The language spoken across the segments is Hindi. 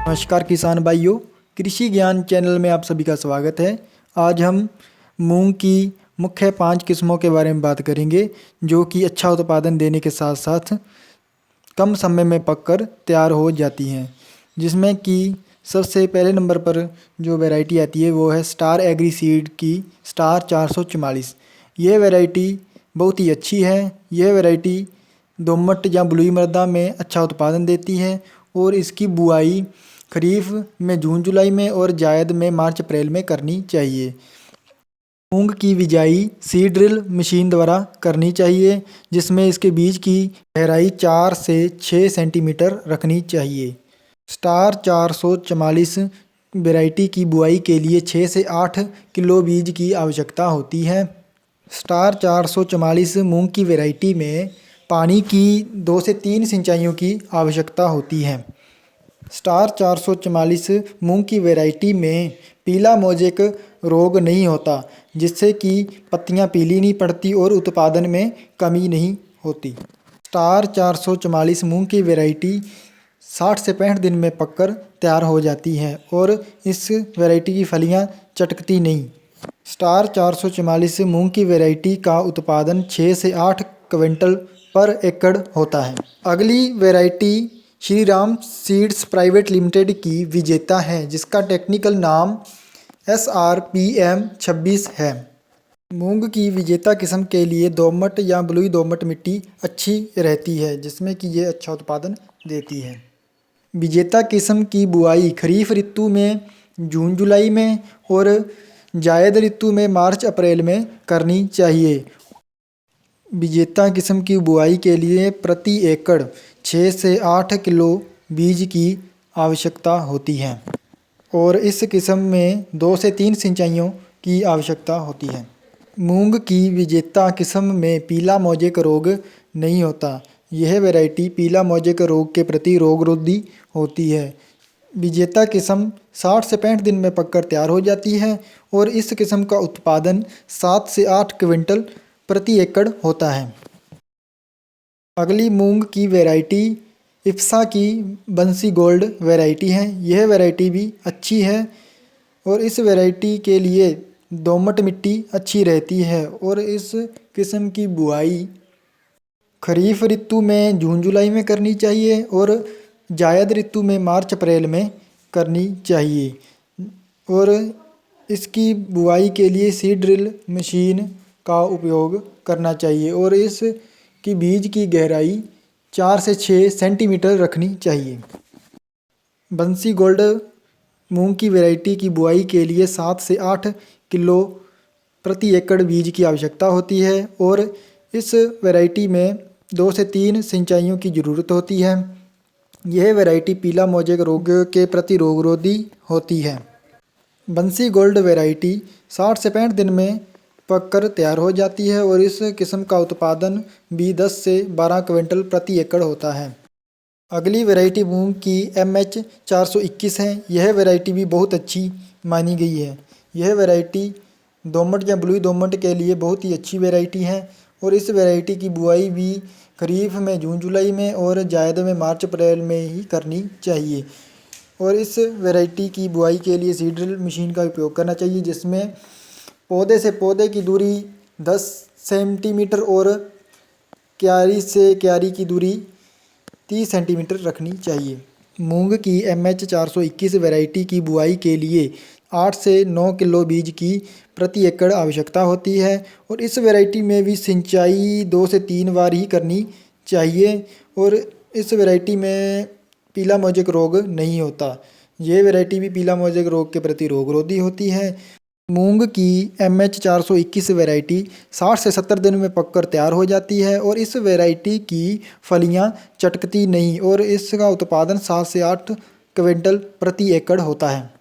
नमस्कार किसान भाइयों, कृषि ज्ञान चैनल में आप सभी का स्वागत है। आज हम मूंग की मुख्य 5 किस्मों के बारे में बात करेंगे जो कि अच्छा उत्पादन देने के साथ साथ कम समय में पककर तैयार हो जाती हैं। जिसमें कि सबसे पहले नंबर पर जो वैरायटी आती है वो है स्टार एग्री सीड की स्टार 444। यह वैरायटी बहुत ही अच्छी है। यह वैरायटी दोमट या बलुई मृदा में अच्छा उत्पादन देती है और इसकी बुआई खरीफ में जून जुलाई में और जायद में मार्च अप्रैल में करनी चाहिए। मूंग की बिजाई सीड ड्रिल मशीन द्वारा करनी चाहिए, जिसमें इसके बीज की गहराई 4 से 6 सेंटीमीटर रखनी चाहिए। स्टार 444 वैरायटी की बुआई के लिए 6 से 8 किलो बीज की आवश्यकता होती है। स्टार 444 मूंग की वैरायटी में पानी की 2 से 3 सिंचाइयों की आवश्यकता होती है। स्टार 444 मूंग की वैरायटी में पीला मोजेक रोग नहीं होता, जिससे कि पत्तियां पीली नहीं पड़ती और उत्पादन में कमी नहीं होती। स्टार 444 मूंग की वैरायटी 60 से 65 दिन में पककर तैयार हो जाती है और इस वैरायटी की फलियां चटकती नहीं। स्टार 444 मूंग की वैरायटी का उत्पादन 6 से 8 क्विंटल पर एकड़ होता है। अगली variety Shri Ram seeds private limited की विजेता है, जिसका टेक्निकल नाम SRPM 26 है। मूंग की विजेता किस्म के लिए दोमट या बलुई दोमट मिट्टी अच्छी रहती है, जिसमें कि ये अच्छा उत्पादन देती है। विजेता किस्म की बुआई खरीफ ऋतु में जून जुलाई में और जायद ऋतु में मार्च अप्रैल में करनी चाहिए। विजेता किस्म की बुआई के लिए प्रति एकड़ 6 से 8 किलो बीज की आवश्यकता होती है और इस किस्म में 2 से 3 सिंचाइयों की आवश्यकता होती है। मूंग की विजेता किस्म में पीला मोजेक रोग नहीं होता। यह वैरायटी पीला मोजेक रोग के प्रति रोगरोधी होती है। विजेता किस्म 60 से 65 दिन में पककर तैयार हो जाती है और इस किस्म का उत्पादन 7 से 8 क्विंटल प्रति एकड़ होता है। अगली मूंग की वैरायटी इप्सा की बंसी गोल्ड वैरायटी है। यह वैरायटी भी अच्छी है और इस वैरायटी के लिए दोमट मिट्टी अच्छी रहती है और इस किस्म की बुआई खरीफ ऋतु में जून जुलाई में करनी चाहिए और जायद ऋतु में मार्च अप्रैल में करनी चाहिए और इसकी बुआई के लिए सीड ड्रिल मशीन का उपयोग करना चाहिए और इस की बीज की गहराई 4 से 6 सेंटीमीटर रखनी चाहिए। बंसी गोल्ड मूंग की वैरायटी की बुआई के लिए 7 से 8 किलो प्रति एकड़ बीज की आवश्यकता होती है और इस वैरायटी में 2 से 3 सिंचाइयों की ज़रूरत होती है। यह वैरायटी पीला मोजेक रोग के प्रति रोगरोधी होती है। बंसी गोल्ड वैरायटी 60 से 65 दिन में पककर तैयार हो जाती है और इस किस्म का उत्पादन भी 10 से 12 क्विंटल प्रति एकड़ होता है। अगली वैरायटी मूंग की MH 421 है। यह वैरायटी भी बहुत अच्छी मानी गई है। यह वैरायटी दोमट या बलुई दोमट के लिए बहुत ही अच्छी वैरायटी है और इस वैरायटी की बुआई भी खरीफ में जून जुलाई में और जायद में मार्च अप्रैल में ही करनी चाहिए और इस वैरायटी की बुआई के लिए सीड ड्रिल मशीन का उपयोग करना चाहिए, जिसमें पौधे से पौधे की दूरी 10 सेंटीमीटर और क्यारी से क्यारी की दूरी 30 सेंटीमीटर रखनी चाहिए। मूंग की MH 421 वैरायटी की बुआई के लिए 8 से 9 किलो बीज की प्रति एकड़ आवश्यकता होती है और इस वैरायटी में भी सिंचाई 2 से 3 बार ही करनी चाहिए और इस वैरायटी में पीला मोजेक रोग नहीं होता। ये वैरायटी भी पीला मोजेक रोग के प्रति रोगरोधी होती है। मूंग की MH 421 वैरायटी 60 से 70 दिन में पककर तैयार हो जाती है और इस वैरायटी की फलियां चटकती नहीं और इसका उत्पादन 7 से 8 क्विंटल प्रति एकड़ होता है।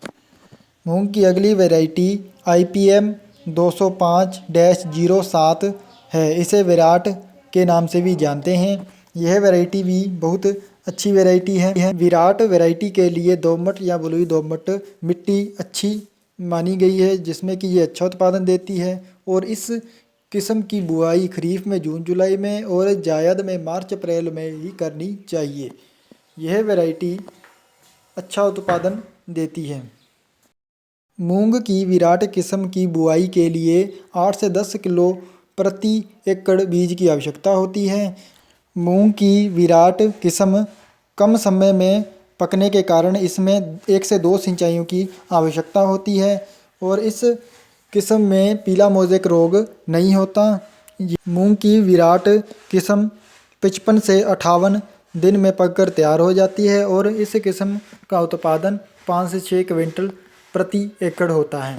मूंग की अगली वैरायटी IPM 205-07 है। इसे विराट के नाम से भी जानते हैं। यह वैरायटी भी बहुत अच्छी वैरायटी है। विराट वैरायटी के लिए दोमट या बलुई दोमट मिट्टी अच्छी मानी गई है, जिसमें कि ये अच्छा उत्पादन देती है और इस किस्म की बुआई खरीफ में जून जुलाई में और जायद में मार्च अप्रैल में ही करनी चाहिए। यह वैरायटी अच्छा उत्पादन देती है। मूंग की विराट किस्म की बुआई के लिए 8 से 10 किलो प्रति एकड़ बीज की आवश्यकता होती है। मूंग की विराट किस्म कम समय में पकने के कारण इसमें 1 से 2 सिंचाइयों की आवश्यकता होती है और इस किस्म में पीला मोज़ेक रोग नहीं होता। मूंग की विराट किस्म 55 से 58 दिन में पककर तैयार हो जाती है और इस किस्म का उत्पादन 5 से 6 क्विंटल प्रति एकड़ होता है।